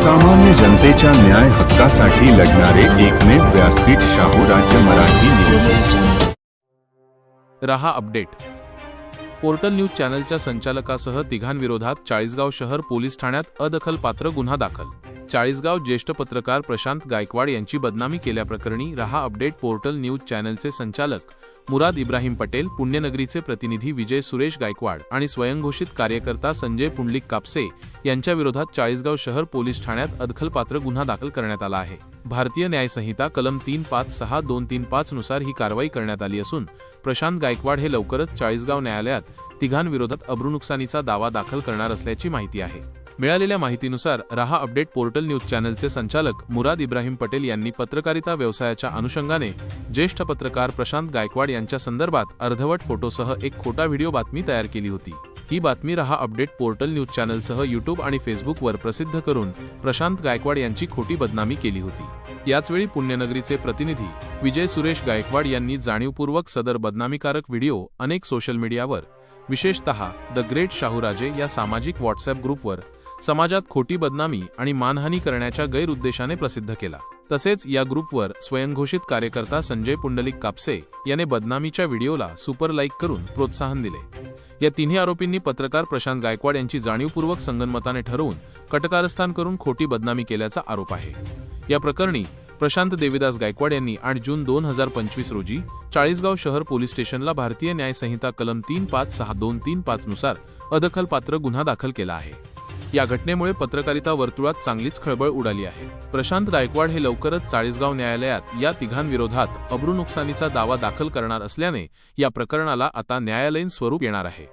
सामान्य जनतेच्या न्याय हक्कासाठी लढणारे एकमेव व्यासपीठ शाहू राज्य मराठी न्यूज। रहा अपडेट। पोर्टल न्यूज चॅनलच्या संचालकासह तिघांविरोधात चाळीसगाव शहर पोलीस ठाण्यात अदखलपात्र गुन्हा दाखल। चाळीसगाव ज्येष्ठ पत्रकार प्रशांत गायकवाड यांची बदनामी केल्याप्रकरणी रहा अपडेट पोर्टल न्यूज चॅनलचे संचालक मुराद इब्राहिम पटेल, पुण्यनगरीचे प्रतिनिधी विजय सुरेश गायकवाड आणि स्वयंघोषित कार्यकर्ता संजय पुंडलिक कापसे यांच्या विरोधात चाळीसगाव शहर पोलीस ठाण्यात अदखलपात्र गुन्हा दाखल करण्यात आला आहे। भारतीय न्याय संहिता कलम 356(235) नुसार ही कारवाई करण्यात आली असून प्रशांत गायकवाड हे लवकरच चाळीसगाव न्यायालयात तिघांविरोधात अब्रूनुकसानीचा दावा दाखल करणार असल्याची माहिती आहे। मिळालेल्या माहितीनुसार रहा अपडेट पोर्टल न्यूज चॅनलचे संचालक मुराद इब्राहिम पटेल यांनी पत्रकारिता व्यवसायाच्या अनुषंगाने ज्येष्ठ पत्रकार प्रशांत गायकवाड यांच्या संदर्भात अर्धवट फोटोसह एक खोटा व्हिडिओ बातमी तयार केली होती। ही बातमी रहा अपडेट पोर्टल न्यूज चॅनलसह यूट्यूब आणि फेसबुकवर प्रसिद्ध करून प्रशांत गायकवाड यांची खोटी बदनामी केली होती। याचवेळी पुण्यनगरीचे प्रतिनिधी विजय सुरेश गायकवाड यांनी जाणीवपूर्वक सदर बदनामीकारक व्हिडिओ अनेक सोशल मीडियावर, विशेषतः द ग्रेट शाहूराजे या सामाजिक व्हॉट्सअप ग्रुपवर समाजात खोटी बदनामी आणि मानहानी करण्याच्या गैरउद्देशाने प्रसिद्ध केला। तसेच या ग्रुपवर स्वयंघोषित कार्यकर्ता संजय पुंडलिक कापसे याने बदनामीच्या व्हिडिओला सुपर लाईक करून प्रोत्साहन दिले। या तिन्ही आरोपींनी पत्रकार प्रशांत गायकवाड यांची जाणीवपूर्वक संगनमताने ठरवून कटकारस्थान करून खोटी बदनामी केल्याचा आरोप आहे। या प्रकरणी प्रशांत देविदास गायकवाड यांनी 8 जून 2025 रोजी चाळीसगाव शहर पोलीस स्टेशनला भारतीय न्याय संहिता कलम 356(235) नुसार अदखलपात्र गुन्हा दाखल केला आहे। या घटनेमुळे पत्रकारिता वर्तुळात चांगलीच खळबळ उडाली आहे। प्रशांत गायकवाड हे लवकरच चाळीसगाव न्यायालयात या तिघांविरोधात अब्रूनुकसानीचा दावा दाखल करणार असल्याने या प्रकरणाला आता न्यायालयीन स्वरूप येणार आहे।